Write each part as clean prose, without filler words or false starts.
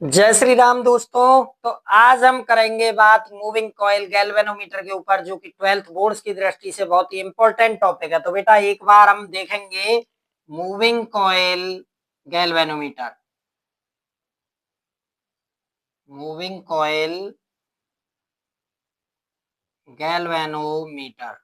जय श्री राम दोस्तों। तो आज हम करेंगे बात मूविंग कॉइल गैल्वेनोमीटर के ऊपर, जो कि 12th बोर्ड्स की दृष्टि से बहुत ही इंपॉर्टेंट टॉपिक है। तो बेटा एक बार हम देखेंगे moving coil galvanometer. Moving coil galvanometer.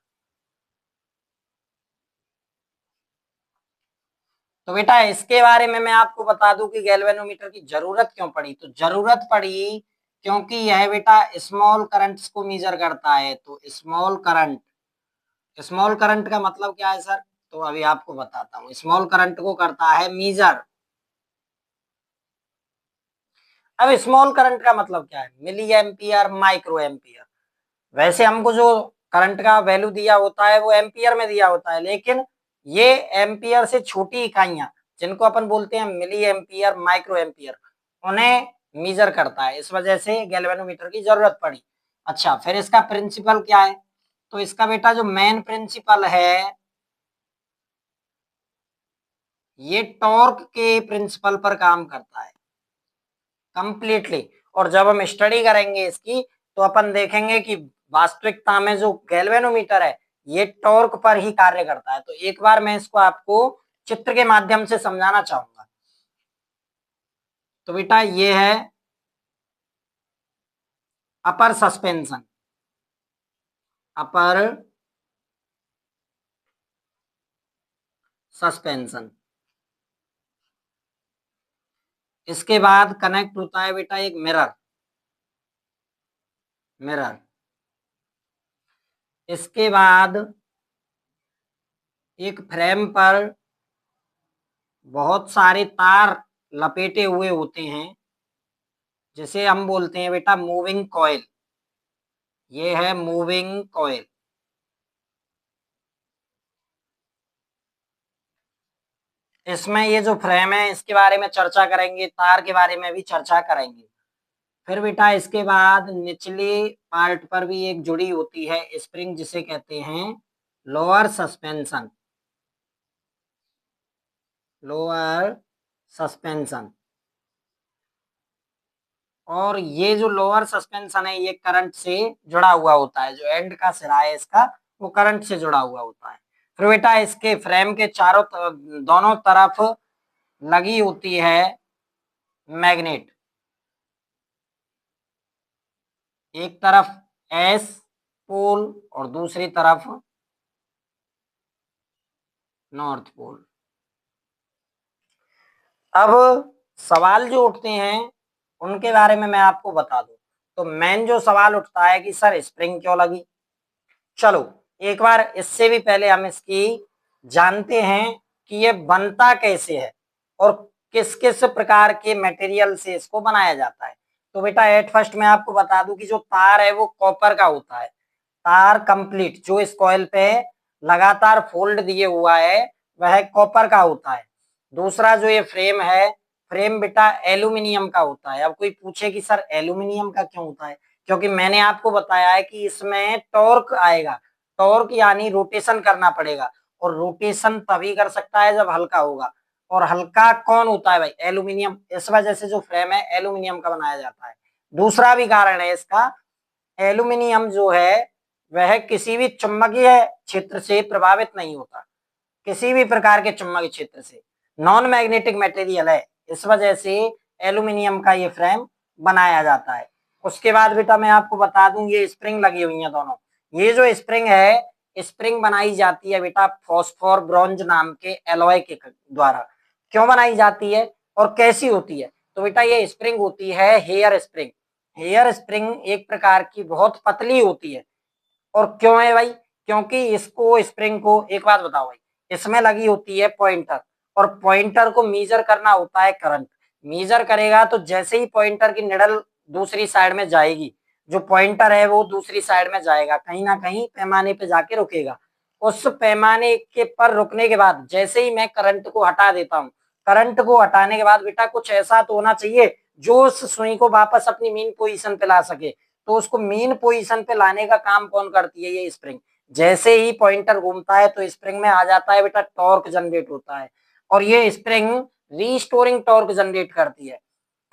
तो बेटा इसके बारे में मैं आपको बता दूं कि गैल्वेनोमीटर की जरूरत क्यों पड़ी। तो जरूरत पड़ी क्योंकि यह बेटा स्मॉल करंट्स को मेजर करता है। तो स्मॉल करंट का मतलब क्या है सर? तो अभी आपको बताता हूँ। स्मॉल करंट को करता है मीजर। अब स्मॉल करंट का मतलब क्या है? Milliampere, microampere. वैसे हमको जो करंट का वैल्यू दिया होता है वो एम्पियर में दिया होता है, लेकिन ये एम्पियर से छोटी इकाइयां जिनको अपन बोलते हैं मिली एम्पियर, माइक्रो एम्पियर, उन्हें मीजर करता है। इस वजह से गैल्वेनोमीटर की जरूरत पड़ी। अच्छा, फिर इसका प्रिंसिपल क्या है? तो इसका बेटा जो मेन प्रिंसिपल है, ये टॉर्क के प्रिंसिपल पर काम करता है कंप्लीटली। और जब हम स्टडी करेंगे इसकी, तो अपन देखेंगे कि वास्तविकता में जो गैल्वेनोमीटर है ये टॉर्क पर ही कार्य करता है। तो एक बार मैं इसको आपको चित्र के माध्यम से समझाना चाहूंगा। तो बेटा ये है अपर सस्पेंशन। अपर सस्पेंशन। इसके बाद कनेक्ट होता है बेटा एक मिरर। मिरर। इसके बाद एक फ्रेम पर बहुत सारे तार लपेटे हुए होते हैं, जिसे हम बोलते हैं बेटा मूविंग कॉइल। ये है मूविंग कॉइल। इसमें ये जो फ्रेम है इसके बारे में चर्चा करेंगे, तार के बारे में भी चर्चा करेंगे। फिर बेटा इसके बाद निचले पार्ट पर भी एक जुड़ी होती है स्प्रिंग, जिसे कहते हैं लोअर सस्पेंशन। Lower suspension. और ये जो लोअर सस्पेंशन है ये करंट से जुड़ा हुआ होता है। जो एंड का सिरा है इसका, वो करंट से जुड़ा हुआ होता है। फिर बेटा इसके फ्रेम के दोनों तरफ लगी होती है मैग्नेट। एक तरफ एस पोल और दूसरी तरफ नॉर्थ पोल। अब सवाल जो उठते हैं उनके बारे में मैं आपको बता दूं। तो मेन जो सवाल उठता है कि सर स्प्रिंग क्यों लगी। चलो एक बार इससे भी पहले हम इसकी जानते हैं कि ये बनता कैसे है और किस किस प्रकार के मटेरियल से इसको बनाया जाता है। तो बेटा एट फर्स्ट मैं आपको बता दूं कि जो तार है वो कॉपर का होता है। तार कंप्लीट जो इस कॉइल पे लगातार फोल्ड दिए हुआ है वह कॉपर का होता है। दूसरा जो ये फ्रेम है, फ्रेम बेटा एल्यूमिनियम का होता है। अब कोई पूछे कि सर एल्यूमिनियम का क्यों होता है? क्योंकि मैंने आपको बताया है कि इसमें टॉर्क आएगा। टॉर्क यानी रोटेशन करना पड़ेगा, और रोटेशन तभी कर सकता है जब हल्का होगा। और हल्का कौन होता है भाई? एल्यूमिनियम। इस वजह से जो फ्रेम है एल्यूमिनियम का बनाया जाता है। दूसरा भी कारण है इसका, एल्यूमिनियम जो है वह किसी भी चुंबकीय क्षेत्र से प्रभावित नहीं होता। किसी भी प्रकार के चुंबकीय क्षेत्र से नॉन मैग्नेटिक मटेरियल है। इस वजह से एल्यूमिनियम का ये फ्रेम बनाया जाता है। उसके बाद बेटा मैं आपको बता दूं, ये स्प्रिंग लगी हुई है दोनों। ये जो स्प्रिंग है, स्प्रिंग बनाई जाती है बेटा फॉस्फोर ब्रॉन्ज नाम के एलॉय के द्वारा। क्यों बनाई जाती है और कैसी होती है? तो बेटा ये स्प्रिंग होती है हेयर स्प्रिंग। हेयर स्प्रिंग एक प्रकार की बहुत पतली होती है। और क्यों है भाई? क्योंकि इसको स्प्रिंग को, एक बात बताओ भाई, इसमें लगी होती है पॉइंटर, और पॉइंटर को मीजर करना होता है करंट। मीजर करेगा तो जैसे ही पॉइंटर की निडल दूसरी साइड में जाएगी, जो पॉइंटर है वो दूसरी साइड में जाएगा, कहीं ना कहीं पैमाने पे जाके रुकेगा। उस पैमाने के पर रुकने के बाद जैसे ही मैं करंट को हटा देता हूँ, करंट को हटाने के बाद बेटा कुछ ऐसा तो होना चाहिए जो उस सुई को वापस अपनी मेन पोजीशन पे ला सके। तो उसको मेन पोजीशन पे लाने का काम कौन करती है? ये स्प्रिंग। जैसे ही पॉइंटर घूमता है तो स्प्रिंग में आ जाता है बेटा, टॉर्क जनरेट होता है। और ये स्प्रिंग रीस्टोरिंग टॉर्क जनरेट करती है।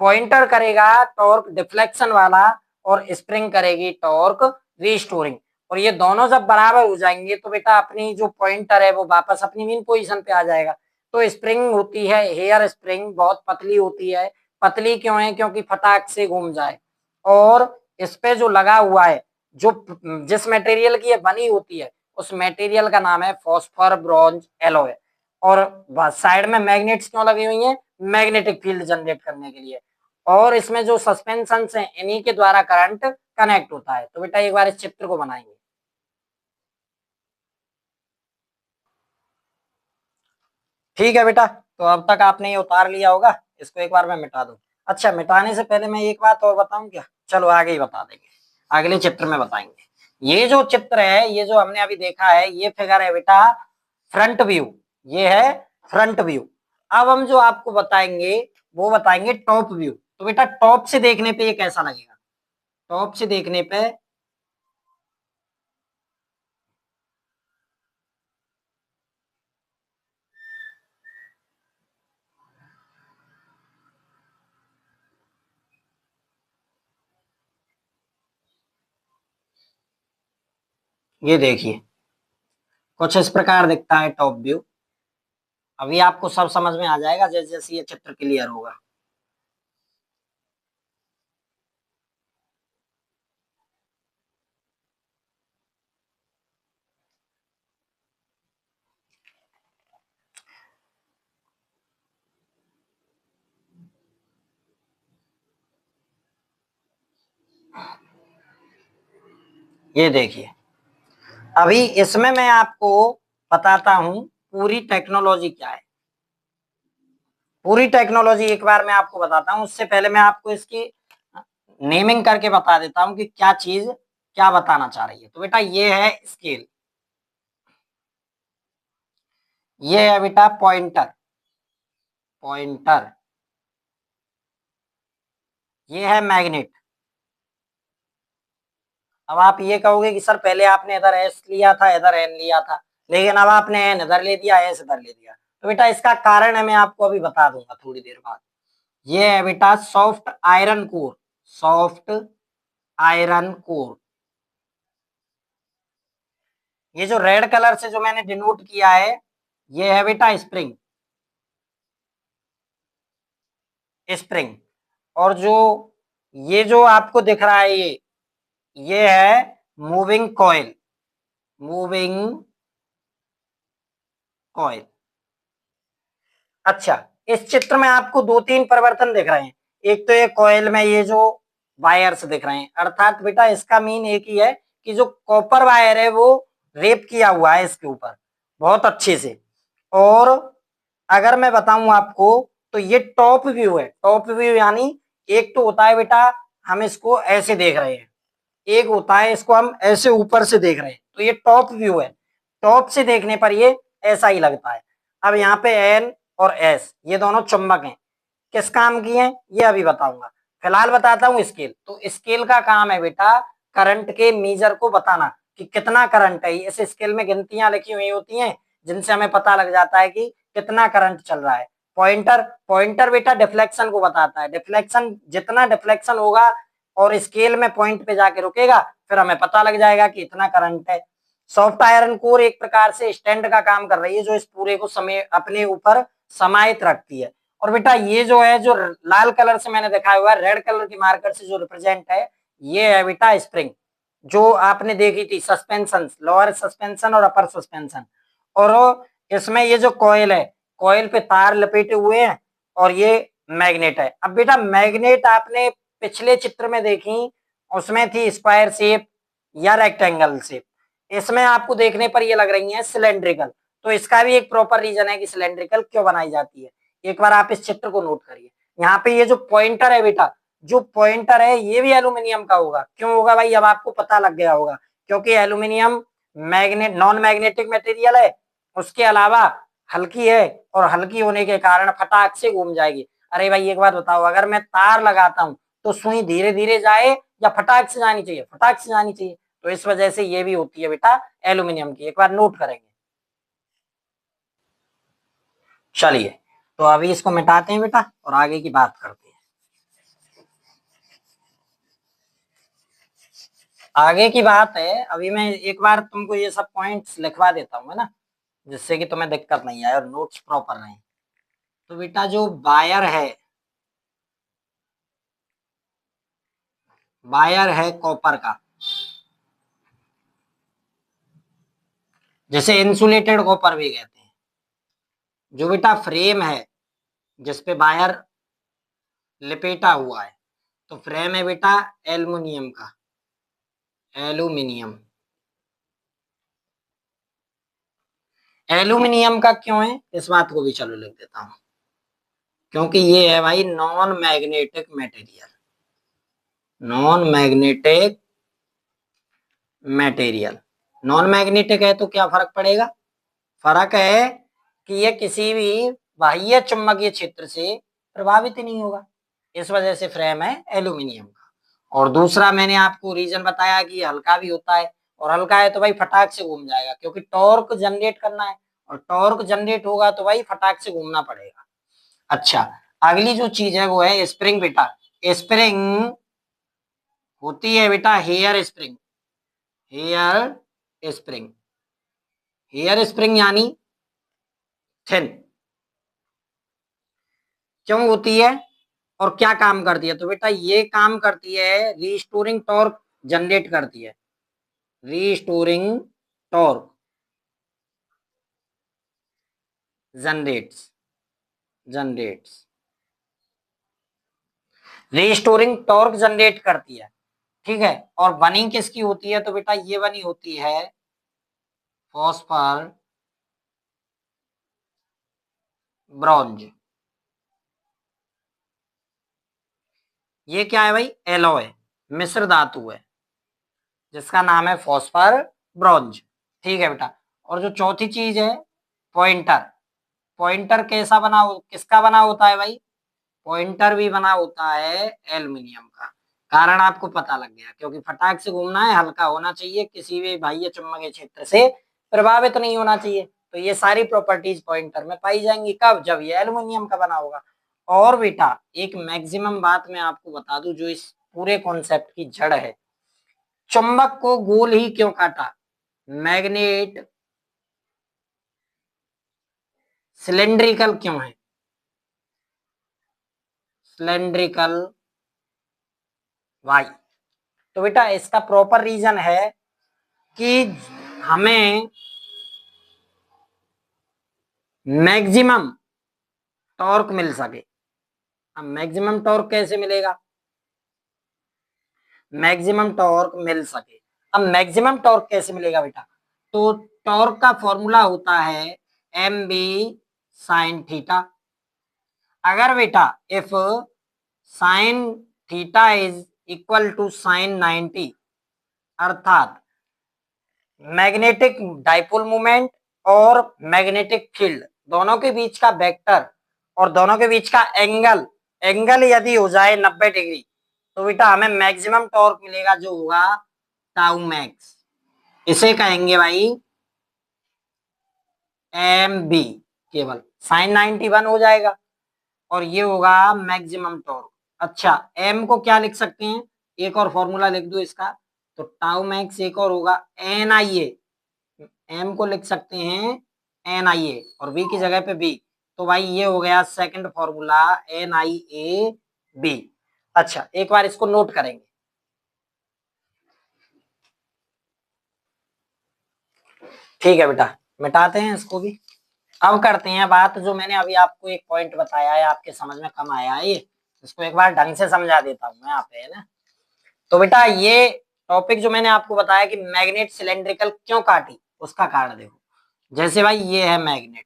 पॉइंटर करेगा टॉर्क डिफ्लेक्शन वाला और स्प्रिंग करेगी टॉर्क रीस्टोरिंग। और ये दोनों जब बराबर हो जाएंगे तो बेटा अपनी जो पॉइंटर है वो वापस अपनी मेन पोजीशन पे आ जाएगा। तो स्प्रिंग होती है, हेयर स्प्रिंग बहुत पतली होती है। पतली क्यों है? क्योंकि फटाक से घूम जाए। और इस पे जो लगा हुआ है, जो जिस मटेरियल की ये बनी होती है उस मटेरियल का नाम है फॉस्फर ब्रॉन्ज एलॉय। और साइड में मैग्नेट्स क्यों लगी हुई हैं? मैग्नेटिक फील्ड जनरेट करने के लिए। और इसमें जो सस्पेंशन है इन्हीं के द्वारा करंट कनेक्ट होता है। तो बेटा एक बार इस चित्र को बनाएंगे। ठीक है बेटा, तो अब तक आपने ये उतार लिया होगा, इसको एक बार मैं मिटा दूं। अच्छा, मिटाने से पहले मैं एक बात और बताऊं क्या? चलो आगे ही बता देंगे, अगले चित्र में बताएंगे। ये जो चित्र है, ये जो हमने अभी देखा है, ये फिगर है बेटा फ्रंट व्यू। ये है फ्रंट व्यू। अब हम जो आपको बताएंगे वो बताएंगे टॉप व्यू। तो बेटा टॉप से देखने पे ये कैसा लगेगा? टॉप से देखने पे ये देखिए कुछ इस प्रकार दिखता है टॉप व्यू। अभी आपको सब समझ में आ जाएगा जैसे जैसे ये चित्र क्लियर होगा। ये देखिए, अभी इसमें मैं आपको बताता हूं पूरी टेक्नोलॉजी क्या है। पूरी टेक्नोलॉजी एक बार मैं आपको बताता हूं, उससे पहले मैं आपको इसकी नेमिंग करके बता देता हूं कि क्या चीज क्या बताना चाह रही है। तो बेटा ये है स्केल, ये है बेटा पॉइंटर, पॉइंटर, ये है मैग्नेट। अब आप ये कहोगे कि सर पहले आपने इधर एस लिया था इधर एन लिया था, लेकिन अब आपने एन इधर ले दिया एस इधर ले दिया। तो बेटा इसका कारण है मैं आपको अभी बता दूंगा थोड़ी देर बाद। ये है बेटा soft iron core, soft iron core. ये जो रेड कलर से जो मैंने डिनोट किया है ये है बेटा स्प्रिंग, स्प्रिंग। और जो ये जो आपको दिख रहा है ये है मूविंग कॉइल, मूविंग कॉइल। अच्छा, इस चित्र में आपको दो तीन परिवर्तन दिख रहे हैं। एक तो ये कॉइल में ये जो वायर्स दिख रहे हैं, अर्थात बेटा इसका मीन एक ही है कि जो कॉपर वायर है वो रेप किया हुआ है इसके ऊपर बहुत अच्छे से। और अगर मैं बताऊं आपको तो ये टॉप व्यू है। टॉप व्यू यानी एक तो होता है बेटा हम इसको ऐसे देख रहे हैं, एक होता है इसको हम ऐसे ऊपर से देख रहे हैं, तो ये टॉप व्यू है। टॉप से देखने पर ये ऐसा ही लगता है। अब यहाँ पे एन और एस ये दोनों चुंबक हैं, किस काम की हैं ये अभी बताऊंगा। फिलहाल बताता हूँ स्केल। तो स्केल का काम है बेटा करंट के मीजर को बताना कि कितना करंट है। इस स्केल में गिनतियां लिखी हुई होती हैं जिनसे हमें पता लग जाता है कि कितना करंट चल रहा है। पॉइंटर, पॉइंटर बेटा डिफ्लेक्शन को बताता है। डिफ्लेक्शन, जितना डिफ्लेक्शन होगा और स्केल में पॉइंट पे जाके रुकेगा फिर हमें पता लग जाएगा कि इतना करंट है। सॉफ्ट आयरन कोर एक प्रकार से स्टैंड का काम कर रही है जो इस पूरे को समय अपने ऊपर समाहित रखती है। और बेटा ये जो है जो लाल कलर से मैंने दिखाया हुआ है रेड कलर के मार्कर से जो रिप्रेजेंट है ये है बेटा स्प्रिंग, जो आपने देखी थी सस्पेंशन, लोअर सस्पेंशन और अपर सस्पेंशन। और इसमें ये जो कॉइल है, कॉइल पे तार लपेटे हुए हैं और ये मैग्नेट है। अब बेटा मैग्नेट आपने पिछले चित्र में देखी, उसमें थी स्क्वायर शेप या रेक्टेंगल शेप। इसमें आपको देखने पर ये लग रही है सिलेंड्रिकल। तो इसका भी एक प्रॉपर रीजन है कि सिलेंड्रिकल क्यों बनाई जाती है। एक बार आप इस चित्र को नोट करिए। यहाँ पे ये जो पॉइंटर है बेटा, जो पॉइंटर है ये भी एल्यूमिनियम का होगा। क्यों होगा भाई? अब आपको पता लग गया होगा, क्योंकि aluminium magnet non magnetic material है, उसके अलावा हल्की है और हल्की होने के कारण फटाक से घूम जाएगी। अरे भाई एक बात बताओ, अगर मैं तार लगाता हूं तो सुई धीरे धीरे जाए या फटाक से जानी चाहिए? फटाक से जानी चाहिए। तो इस वजह से ये भी होती है बेटा एल्यूमिनियम की। एक बार नोट करेंगे। चलिए, तो अभी इसको मिटाते हैं बेटा और आगे की बात करते हैं। आगे की बात है, अभी मैं एक बार तुमको ये सब पॉइंट्स लिखवा देता हूँ, है ना, जिससे कि तुम्हें दिक्कत नहीं आए और नोट्स प्रॉपर रहें। तो बेटा जो वायर है कॉपर का, जैसे इंसुलेटेड कॉपर भी कहते हैं। जो बेटा फ्रेम है जिसपे वायर लिपेटा हुआ है, तो फ्रेम है बेटा एल्युमिनियम का, एल्यूमिनियम। एल्यूमिनियम का क्यों है, इस बात को भी चलो लिख देता हूं, क्योंकि ये है भाई non magnetic material, non magnetic material. Non magnetic है तो क्या फर्क पड़ेगा, फर्क है कि ये किसी भी बाह्य चुंबकीय क्षेत्र से प्रभावित ही नहीं होगा, इस वजह से फ्रेम है एल्यूमिनियम का। और दूसरा मैंने आपको रीजन बताया कि हल्का भी होता है, और हल्का है तो भाई फटाक से घूम जाएगा, क्योंकि टॉर्क जनरेट करना है, और टॉर्क जनरेट होगा तो भाई फटाक से घूमना पड़ेगा। अच्छा, अगली जो चीज है वो है स्प्रिंग बेटा। स्प्रिंग होती है बेटा hair spring, hair spring, hair spring यानी थिन। क्यों होती है और क्या काम करती है, तो बेटा ये काम करती है रीस्टोरिंग टॉर्क जनरेट करती है, restoring torque generates, generates, restoring torque generate करती है। ठीक है, और बनी किसकी होती है, तो बेटा ये बनी होती है फॉस्फर ब्रॉन्ज। ये क्या है भाई, एलॉय, मिश्र धातु है जिसका नाम है फॉस्फर ब्रॉन्ज। ठीक है बेटा, और जो चौथी चीज है पॉइंटर, पॉइंटर कैसा बना, किसका बना होता है भाई, पॉइंटर भी बना होता है एल्युमिनियम का। कारण आपको पता लग गया, क्योंकि फटाक से घूमना है, हल्का होना चाहिए, किसी भी बाह्य चुंबकीय क्षेत्र से प्रभावित नहीं होना चाहिए। तो ये सारी प्रॉपर्टीज पॉइंटर में पाई जाएंगी, कब, जब ये एल्युमिनियम का बना होगा। और बेटा एक मैक्सिमम बात मैं आपको बता दूं जो इस पूरे कॉन्सेप्ट की जड़ है, चुंबक को गोल ही क्यों काटा, मैग्नेट सिलेंड्रिकल क्यों है, सिलेंड्रिकल वाई, तो बेटा इसका प्रॉपर रीजन है कि हमें मैक्सिमम टॉर्क मिल सके। अब मैक्सिमम टॉर्क कैसे मिलेगा, मैक्सिमम टॉर्क मिल सके, अब मैक्सिमम टॉर्क कैसे मिलेगा बेटा, तो टॉर्क का फॉर्मूला होता है एम बी साइन थीटा। अगर बेटा if sine theta is equal to sine 90, अर्थात मैग्नेटिक डाइपोल मोमेंट और मैग्नेटिक फील्ड दोनों के बीच का वेक्टर और दोनों के बीच का एंगल, एंगल यदि हो जाए 90 डिग्री, तो बेटा हमें मैक्सिमम टॉर्क मिलेगा जो होगा टाउ मैक्स। इसे कहेंगे भाई एम बी, केवल साइन 91 हो जाएगा और ये होगा मैक्सिमम टॉर्क। अच्छा, एम को क्या लिख सकते हैं, एक और फॉर्मूला लिख दो इसका, तो टाउ मैक्स एक और होगा एन आई ए, एम को लिख सकते हैं एन आई ए और बी की जगह पे बी, तो भाई ये हो गया second formula N I A B. अच्छा, एक बार इसको नोट करेंगे। ठीक है बेटा, मिटाते हैं इसको भी। अब करते हैं बात, जो मैंने अभी आपको एक पॉइंट बताया है आपके समझ में कम आया है, ये इसको एक बार ढंग से समझा देता हूँ मैं यहाँ पे, है ना। तो बेटा ये टॉपिक जो मैंने आपको बताया कि मैग्नेट सिलेंड्रिकल क्यों काटी, उसका कारण देखो। जैसे भाई ये है मैग्नेट,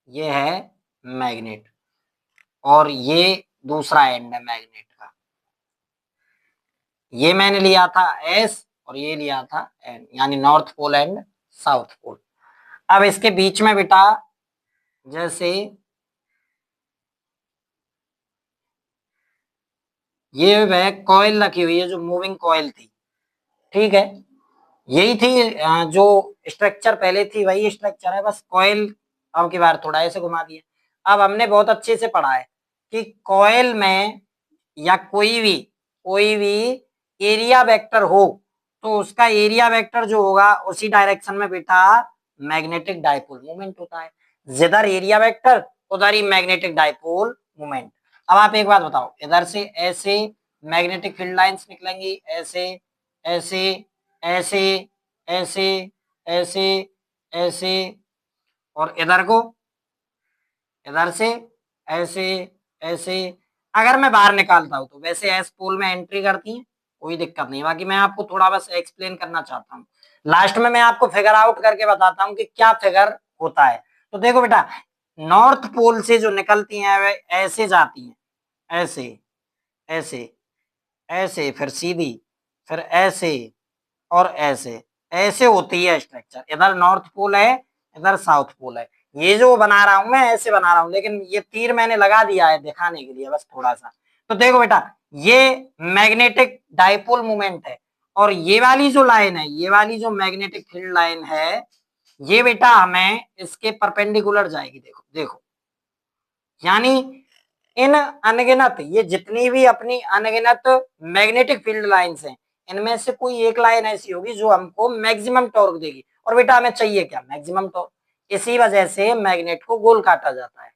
ये है मैग्नेट, और ये दूसरा एंड है मैग्नेट का, ये मैंने लिया था एस और ये लिया था एन, यानी north pole and south pole. अब इसके बीच में बेटा जैसे ये वह कॉइल रखी हुई है जो मूविंग कॉइल थी, ठीक है, यही थी जो स्ट्रक्चर पहले थी वही स्ट्रक्चर है, बस कॉइल अब की बार थोड़ा ऐसे घुमा दिया। अब हमने बहुत अच्छे से पढ़ा है कि कॉइल में या कोई भी एरिया वेक्टर हो, तो उसका एरिया वेक्टर जो होगा उसी डायरेक्शन में बेटा मैग्नेटिक डाइपोल मोमेंट होता है। जिधर एरिया वेक्टर उधर ही मैग्नेटिक डाइपोल मोमेंट। अब आप एक बात बताओ, इधर से ऐसे मैग्नेटिक फील्ड लाइंस निकलेंगी, ऐसे ऐसे ऐसे ऐसे ऐसे ऐसे, और इधर को इधर से ऐसे ऐसे। अगर मैं बाहर निकालता हूं तो वैसे एस पोल में एंट्री करती है, कोई दिक्कत नहीं। बाकी मैं आपको थोड़ा बस एक्सप्लेन करना चाहता हूँ, लास्ट में मैं आपको फिगर आउट करके बताता हूँ कि क्या फिगर होता है। तो देखो बेटा, नॉर्थ पोल से जो निकलती हैं वे ऐसे जाती हैं, ऐसे ऐसे ऐसे, फिर सीधी, फिर ऐसे और ऐसे ऐसे होती है स्ट्रक्चर। इधर नॉर्थ पोल है, इधर साउथ पोल है। ये जो बना रहा हूं मैं ऐसे बना रहा हूं, लेकिन ये तीर मैंने लगा दिया है दिखाने के लिए बस थोड़ा सा। तो देखो बेटा, ये मैग्नेटिक डाइपोल मूवमेंट है, और ये वाली जो लाइन है, ये वाली जो मैग्नेटिक फील्ड लाइन है, ये बेटा हमें इसके परपेंडिकुलर जाएगी। देखो देखो, यानी इन अनगिनत, ये जितनी भी अपनी अनगिनत मैग्नेटिक फील्ड लाइंस हैं, इनमें से कोई एक लाइन ऐसी होगी जो हमको मैक्सिमम टॉर्क देगी। और बेटा हमें चाहिए क्या? Maximum torque. इसी वजह से मैग्नेट को गोल काटा जाता है।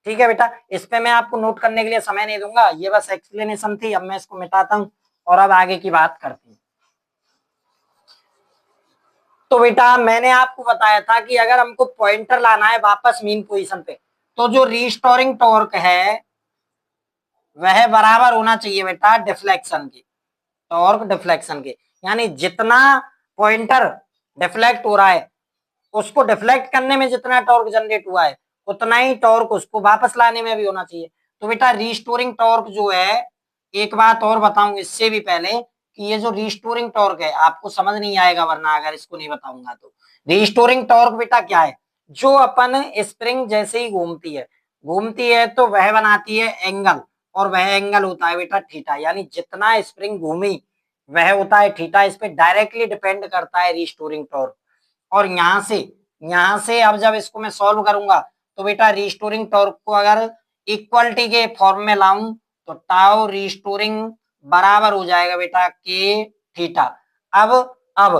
ठीक है बेटा, इस पे मैं आपको नोट करने के लिए समय नहीं दूंगा, ये बस एक्सप्लेनेशन थी। अब मैं इसको मिटाता हूं और अब आगे की बात करते हैं। तो बेटा मैंने आपको बताया था कि अगर हमको पॉइंटर लाना है वापस मीन पोजीशन पे, तो जो रिस्टोरिंग टॉर्क है वह बराबर होना चाहिए बेटा डिफ्लेक्शन के, टॉर्क डिफ्लेक्शन के। यानी जितना पॉइंटर डिफ्लेक्ट हो रहा है, उसको डिफ्लेक्ट करने में जितना टॉर्क जनरेट हुआ है, उतना ही टॉर्क उसको वापस लाने में भी होना चाहिए। तो बेटा रिस्टोरिंग टॉर्क जो है, एक बात और बताऊं इससे भी पहले, कि ये जो रिस्टोरिंग टॉर्क है आपको समझ नहीं आएगा वरना अगर इसको नहीं बताऊंगा तो। रिस्टोरिंग टॉर्क बेटा क्या है? जो अपन स्प्रिंग जैसे ही घूमती है तो वह बनाती है एंगल, और वह एंगल होता है बेटा थीटा। यानी जितना स्प्रिंग घूमी वह होता है थीटा। इस पे डायरेक्टली डिपेंड करता है रिस्टोरिंग टॉर्क। और यहाँ से अब जब इसको मैं सॉल्व करूंगा तो बेटा रिस्टोरिंग टॉर्क को अगर इक्वलिटी के फॉर्म में लाऊं तो टाउ रिस्टोरिंग बराबर हो जाएगा बेटा के थीटा। अब अब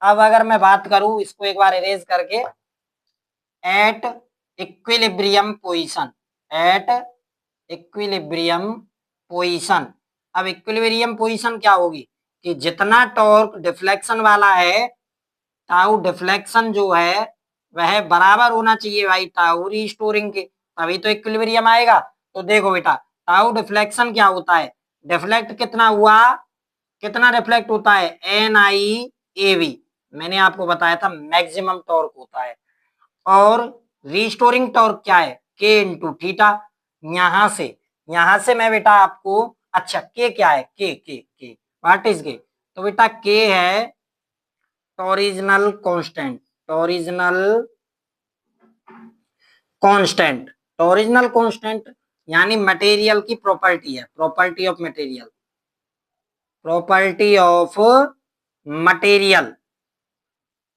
अब अगर मैं बात करूं, इसको एक बार इरेज करके, at equilibrium position, at equilibrium position. अब इक्विलिब्रियम पोजीशन क्या होगी कि जितना टॉर्क डिफ्लेक्शन वाला है, टाउ डिफ्लेक्शन जो है वह बराबर होना चाहिए भाई टाउ रिस्टोरिंग के, तभी तो इक्विलिब्रियम आएगा। तो देखो बेटा, टाउ डिफ्लेक्शन क्या होता है? डिफ्लेक्ट कितना हुआ, कितना रिफ्लेक्ट होता है? एन आई ए वी, मैंने आपको बताया था मैक्सिमम टॉर्क होता है। और रिस्टोरिंग टॉर्क क्या है? के इंटू थीटा। यहां से मैं बेटा आपको, अच्छा के क्या है? के व्हाट इज के? तो बेटा के है torsional constant, torsional constant, torsional constant यानी मटेरियल की प्रॉपर्टी है, property of material, property of material.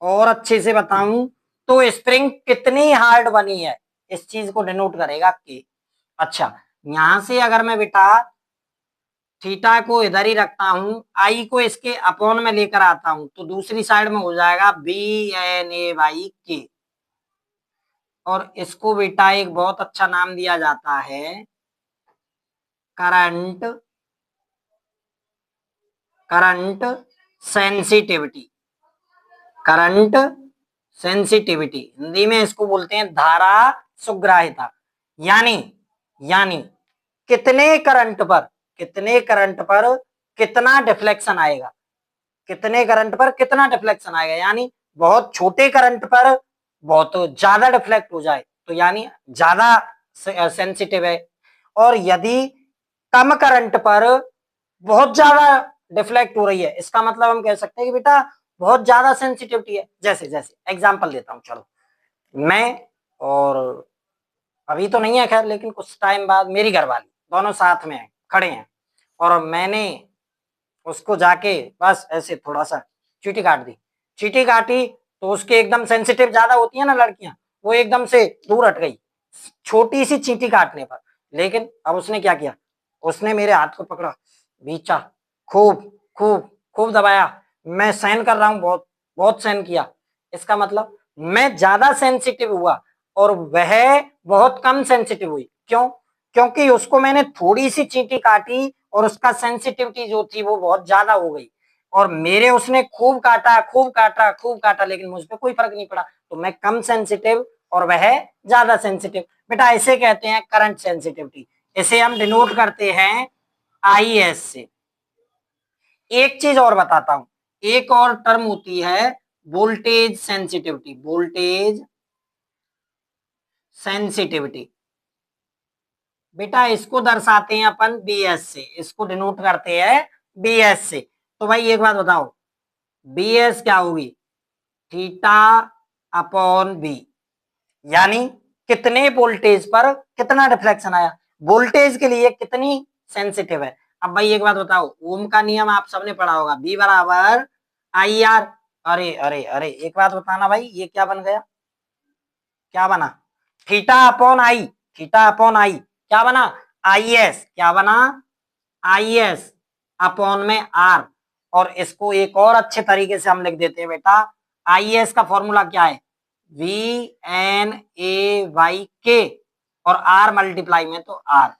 और अच्छे से बताऊं तो स्प्रिंग कितनी हार्ड बनी है इस चीज को डिनोट करेगा के। अच्छा, यहां से अगर मैं बेटा थीटा को इधर ही रखता हूं, आई को इसके अपॉन में लेकर आता हूं, तो दूसरी साइड में हो जाएगा बी एन ए बाई के। और इसको बेटा एक बहुत अच्छा नाम दिया जाता है current, current sensitivity, current sensitivity. Hindi में इसको बोलते हैं धारा सुग्राह्यता। यानी यानी कितने करंट पर, कितने करंट पर कितना डिफ्लेक्शन आएगा, कितने करंट पर कितना डिफ्लेक्शन आएगा। यानी बहुत छोटे करंट पर बहुत ज्यादा डिफ्लेक्ट हो जाए तो यानी ज्यादा सेंसिटिव है, और यदि कम करंट पर बहुत ज्यादा डिफ्लेक्ट हो रही है, इसका मतलब हम कह सकते हैं कि बेटा बहुत ज्यादा सेंसिटिविटी है। जैसे जैसे एग्जांपल देता हूं, चलो मैं, और अभी तो नहीं है खैर, लेकिन कुछ टाइम बाद मेरी घरवाली दोनों साथ में खड़े हैं, और मैंने उसको जाके बस ऐसे थोड़ा सा चींटी काट दी, चींटी काटी तो उसके एकदम सेंसिटिव ज्यादा होती है ना लड़कियां, वो एकदम से दूर हट गई छोटी सी चींटी काटने पर। लेकिन अब उसने क्या किया, उसने मेरे हाथ को पकड़ा, बीचा, खूब खूब खूब दबाया, मैं सहन कर रहा हूं, बहुत बहुत सहन किया, इसका मतलब मैं ज्यादा सेंसिटिव हुआ और वह बहुत कम सेंसिटिव हुई। क्यों? क्योंकि उसको मैंने थोड़ी सी चींटी काटी और उसका सेंसिटिविटी जो थी वो बहुत ज्यादा हो गई, और मेरे उसने खूब काटा खूब काटा खूब काटा, लेकिन मुझ पर कोई फर्क नहीं पड़ा, तो मैं कम सेंसिटिव और वह ज्यादा सेंसिटिव। बेटा इसे कहते हैं करंट सेंसिटिविटी, इसे हम डिनोट करते हैं IS से। एक चीज और बताता हूं, एक और टर्म होती है वोल्टेज सेंसिटिविटी, वोल्टेज सेंसिटिविटी। बेटा इसको दर्शाते हैं अपन BS से, इसको डिनोट करते हैं BS से। तो भाई एक बात बताओ, BS क्या होगी? थीटा अपॉन बी, यानी कितने वोल्टेज पर कितना रिफ्लेक्शन आया, वोल्टेज के लिए कितनी सेंसिटिव है। अब भाई एक बात बताओ, ओम का नियम आप सबने पढ़ा होगा, बी बराबर IR। अरे अरे अरे एक बात बताना भाई, ये क्या बन गया, क्या बना? Theta upon I, theta upon I क्या बना? IS। क्या बना? IS अपॉन में R। और इसको एक और अच्छे तरीके से हम लिख देते हैं बेटा, IS का फॉर्मूला क्या है? VNA/K और R मल्टीप्लाई में तो R।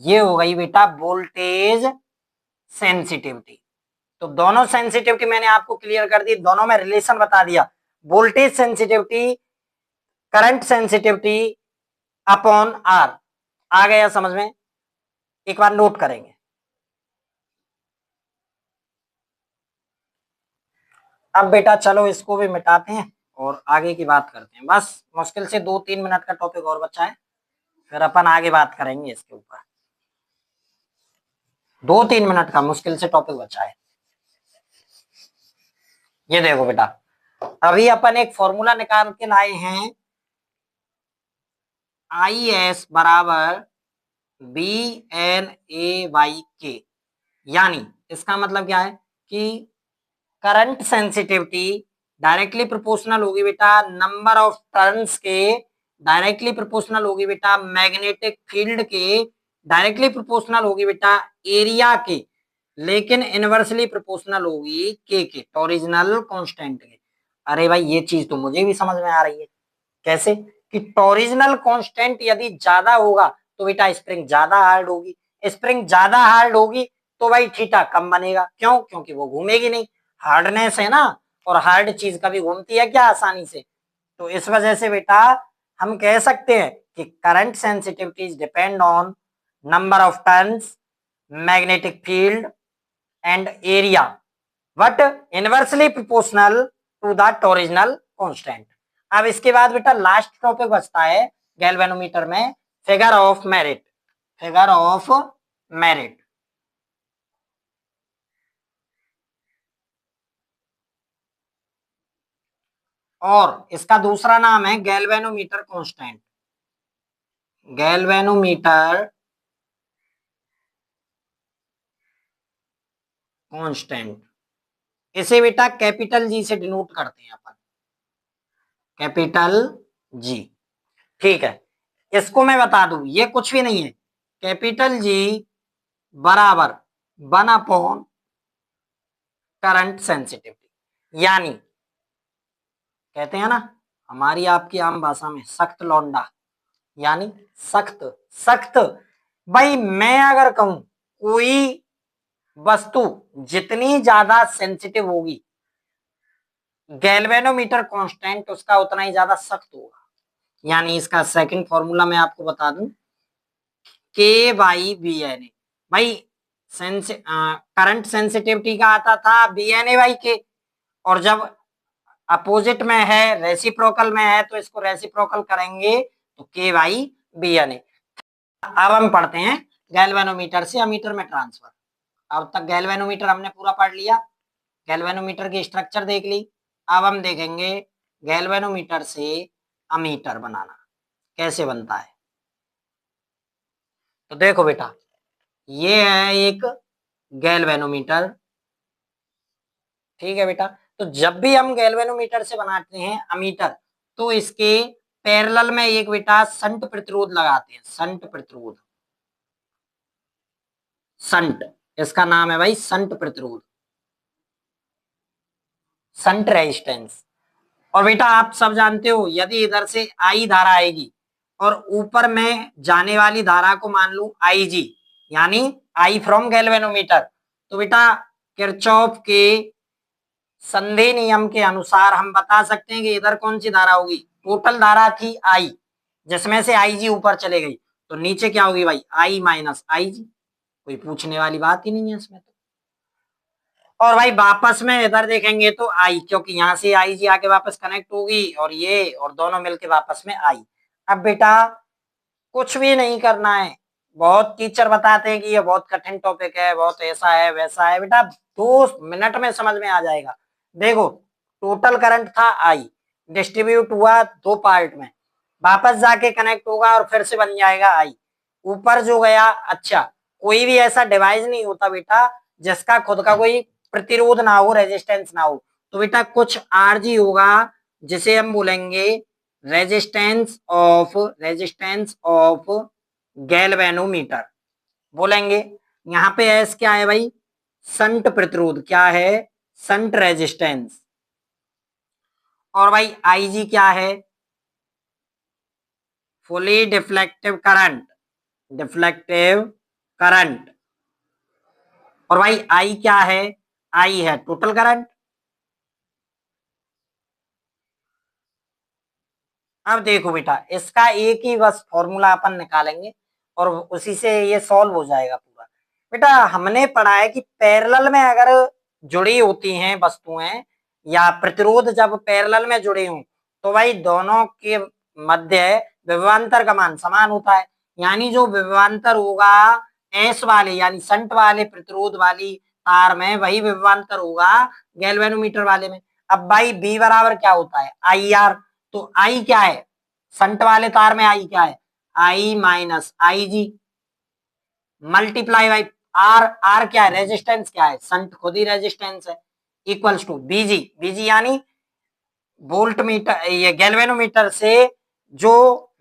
ये हो गई बेटा वोल्टेज सेंसिटिविटी। तो दोनों सेंसिटिविटी मैंने आपको क्लियर कर दी, दोनों में रिलेशन बता दिया, voltage sensitivity, current sensitivity upon R। आ गया समझ में? एक बार नोट करेंगे। अब बेटा चलो इसको भी मिटाते हैं और आगे की बात करते हैं, बस मुश्किल से 2-3 मिनट का टॉपिक और बचा है, फिर अपन आगे बात करेंगे इसके ऊपर। 2-3 मिनट का मुश्किल से टॉपिक बचा है। ये देखो बेटा, अभी अपन एक फॉर्मूला निकाल के लाए हैं, IS बराबर VNA/K, यानी इसका मतलब क्या है कि करंट सेंसिटिविटी डायरेक्टली प्रोपोर्शनल होगी बेटा नंबर ऑफ टर्न्स के, डायरेक्टली प्रोपोर्शनल होगी बेटा मैग्नेटिक फील्ड के, डायरेक्टली प्रोपोर्शनल होगी बेटा एरिया के, लेकिन इनवर्सली प्रोपोर्शनल होगी के टॉरिजनल कांस्टेंट के। अरे भाई ये चीज तो मुझे भी समझ में आ रही है, कैसे? कि टॉरिजनल कांस्टेंट यदि ज्यादा होगा तो बेटा स्प्रिंग ज्यादा हार्ड होगी, स्प्रिंग ज्यादा हार्ड होगी तो भाई थीटा कम बनेगा। क्यों? क्योंकि वो घूमेगी नहीं, हार्डनेस है ना, और हार्ड चीज कभी घूमती है क्या आसानी से? तो इस वजह से बेटा हम कह सकते हैं कि current sensitivities depend on number of turns, magnetic field and area, but inversely proportional to the torsional constant. अब इसके बाद बेटा लास्ट टॉपिक बचता है गैल्वेनोमीटर में, figure of merit, figure of merit. और इसका दूसरा नाम है गैल्वेनोमीटर कांस्टेंट, गैल्वेनोमीटर कांस्टेंट। इसे बेटा कैपिटल जी से डिनोट करते हैं अपन, कैपिटल जी। ठीक है, इसको मैं बता दूं, ये कुछ भी नहीं है, कैपिटल जी बराबर 1/करंट सेंसिटिविटी, यानी कहते हैं ना हमारी आपकी आम भाषा में सख्त लौंडा, यानी सख्त सख्त। भाई मैं अगर कहूं कोई वस्तु जितनी ज्यादा सेंसिटिव होगी, गैल्वेनोमीटर कांस्टेंट उसका उतना ही ज्यादा सख्त होगा। यानी इसका सेकंड फॉर्मूला मैं आपको बता दूं, K/BNA। भाई करंट सेंसिटिविटी का आता था BNA/K, और जब अपोजिट में है, रेसिप्रोकल में है, तो इसको रेसिप्रोकल करेंगे तो K/BNA। अब हम पढ़ते हैं गैल्वेनोमीटर से अमीटर में ट्रांसफर। अब तक गैल्वेनोमीटर हमने पूरा पढ़ लिया, गैल्वेनोमीटर की स्ट्रक्चर देख ली। अब हम देखेंगे गैल्वेनोमीटर से अमीटर बनाना कैसे बनता है। तो देखो बेटा, ये है एक गैल्वेनोमीटर, ठीक है बेटा। तो जब भी हम गैल्वेनोमीटर से बनाते हैं अमीटर, तो इसके पैरेलल में एक बेटा संट प्रतिरोध लगाते हैं, संट प्रतिरोध, संट, इसका नाम है भाई संट प्रतिरोध। Shunt resistance. और बेटा आप सब जानते हो यदि इधर से आई धारा आएगी और ऊपर में जाने वाली धारा को मान लूं आई जी, यानी आई फ्रॉम गैल्वेनोमीटर, तो बेटा किरचॉफ के संधि नियम के अनुसार हम बता सकते हैं कि इधर कौन सी धारा होगी, टोटल धारा थी आई जिसमें से आई जी ऊपर चले गई, तो नीचे क्या होगी भाई, आई माइनस आई जी। कोई पूछने वाली बात ही नहीं है इसमें तो। और भाई वापस में इधर देखेंगे तो आई, क्योंकि यहाँ से आई जी आके वापस कनेक्ट होगी और ये और दोनों मिलके वापस में आई। अब बेटा कुछ भी नहीं करना है, बहुत टीचर बताते हैं कि ये बहुत कठिन टॉपिक है, बहुत ऐसा है वैसा है, बेटा 2 मिनट में समझ में आ जाएगा। देखो टोटल करंट था आई, डिस्ट्रीब्यूट हुआ 2 पार्ट में, वापस जाके कनेक्ट होगा और फिर से बन जाएगा आई, ऊपर जो गया। अच्छा कोई भी ऐसा डिवाइस नहीं होता बेटा जिसका खुद का कोई प्रतिरोध ना हो, रेजिस्टेंस ना हो, तो बेटा कुछ आरजी होगा जिसे हम बोलेंगे रेजिस्टेंस ऑफ गैल्वेनोमीटर बोलेंगे। यहाँ पे एस क्या है भाई, संट प्रतिरोध, क्या है, संट रेजिस्टेंस। और भाई आई जी क्या है, fully deflective current, deflective current. और भाई आई क्या है, आई है टोटल करंट। अब देखो बेटा इसका एक ही बस फॉर्मूला अपन निकालेंगे और उसी से ये सॉल्व हो जाएगा पूरा। बेटा हमने पढ़ा है कि पैरेलल में अगर जुड़ी होती हैं वस्तुएं या प्रतिरोध जब पैरेलल में जुड़े हों तो भाई दोनों के मध्य विभवांतर का मान समान होता है, यानी जो विभवांतर होगा एस वाले यानी संट वाले प्रतिरोध वाली तार में वही विभवांतर होगा गैल्वेनोमीटर वाले में। अब भाई बी बराबर क्या होता है, आई आर, तो आई क्या है, संट वाले तार में आई क्या है, I minus I G multiply by R, R क्या है, रेजिस्टेंस क्या है, संट खुद ही रेजिस्टेंस है, इक्वल्स टू बीजी, बीजी यानी वोल्ट मीटर, ये गैल्वेनोमीटर से जो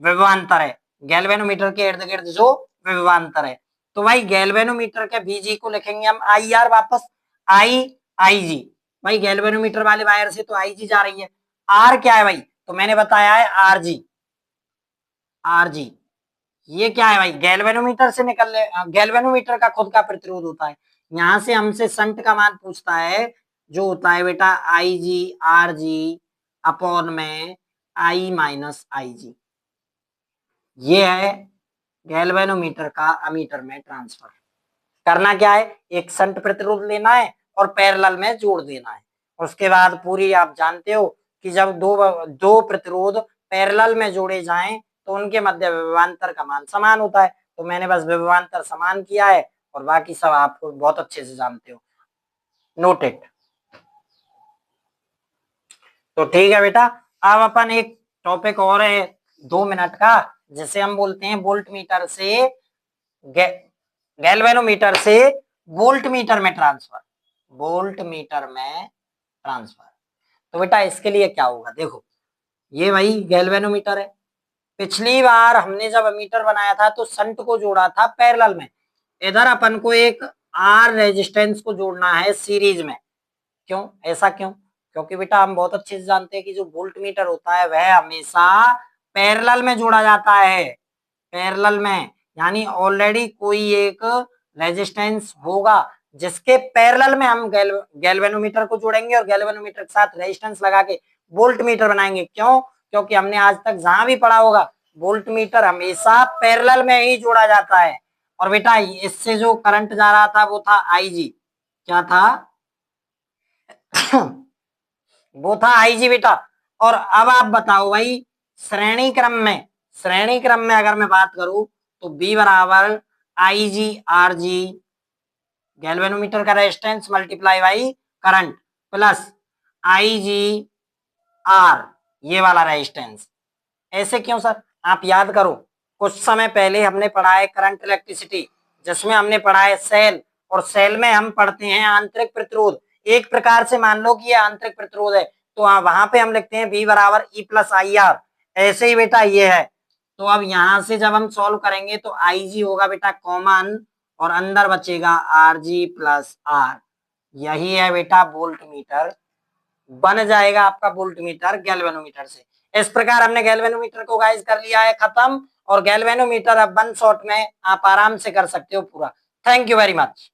विभवांतर है, गैल्वेनोमीटर के इर्द गिर्द जो विभवांतर है, तो भाई गैल्वेनोमीटर के बीजी को लिखेंगे हम आई आर, वापस आई आई जी, भाई गैल्वेनोमीटर वाले वायर से तो आई जी जा रही है, आर क्या है भाई, तो मैंने बताया है आर जी, आर जी ये क्या है भाई, गैल्वेनोमीटर से गैल्वेनोमीटर का खुद का प्रतिरोध होता है, यहां से हमसे संट का मान पूछता है जो होता है बेटा आई जी आर जी अपॉन में आई माइनस आई जी, ये है गैल्वेनोमीटर का अमीटर में ट्रांसफर। करना क्या है, एक संट प्रतिरोध लेना है और पैरेलल में जोड़ देना है, उसके बाद पूरी आप जानते हो कि जब दो दो प्रतिरोध पैरेलल में जोड़े जाएं तो उनके मध्य विभवांतर का मान समान होता है, तो मैंने बस विभवांतर समान किया है और बाकी सब आप बहुत अच्छे से जानते हो, नोटेड। तो ठीक है बेटा, अब अपन एक टॉपिक और है 2 मिनट का जिसे हम बोलते हैं वोल्ट मीटर से गैल्वेनोमीटर से वोल्ट मीटर में ट्रांसफर, वोल्ट मीटर में ट्रांसफर। तो बेटा इसके लिए क्या होगा, देखो ये वही गैल्वेनोमीटर है, पिछली बार हमने जब मीटर बनाया था तो संट को जोड़ा था पैरेलल में, इधर अपन को एक आर रेजिस्टेंस को जोड़ना है सीरीज में। क्यों, ऐसा क्यों, क्योंकि बेटा हम बहुत अच्छे से जानते हैं कि जो वोल्ट मीटर होता है वह हमेशा पैरेलल में जोड़ा जाता है, पैरेलल में यानी ऑलरेडी कोई एक रेजिस्टेंस होगा जिसके पैरेलल में हम गैल्वेनोमीटर को जोड़ेंगे और गैल्वेनोमीटर के साथ रेजिस्टेंस लगा के वोल्ट मीटर बनाएंगे। क्यों, क्योंकि हमने आज तक जहां भी पढ़ा होगा वोल्ट मीटर हमेशा पैरेलल में ही जोड़ा जाता है। और बेटा इससे जो करंट जा रहा था वो था आई जी, क्या था वो था आई जी बेटा। और अब आप बताओ भाई श्रेणी क्रम में अगर मैं बात करूं तो बी बराबर I G R G galvanometer का resistance multiply by current plus I G R ये वाला रेजिस्टेंस। ऐसे क्यों सर, आप याद करो कुछ समय पहले हमने पढ़ा है करंट इलेक्ट्रिसिटी जिसमें हमने पढ़ा है सेल, और सेल में हम पढ़ते हैं आंतरिक प्रतिरोध, एक प्रकार से मान लो कि ये आंतरिक प्रतिरोध है तो वहां पे हम लिखते हैं बी बराबर ई प्लस आई आर, ऐसे ही बेटा ये है। तो अब यहां से जब हम सॉल्व करेंगे तो आई जी होगा बेटा कॉमन और अंदर बचेगा आर जी प्लस आर, यही है बेटा वोल्ट मीटर बन जाएगा आपका वोल्टमीटर गैल्वेनोमीटर से। इस प्रकार हमने गैल्वेनोमीटर को गाइस कर लिया है खत्म, और गैल्वेनोमीटर अब 1 शॉट में आप आराम से कर सकते हो पूरा। Thank you very much.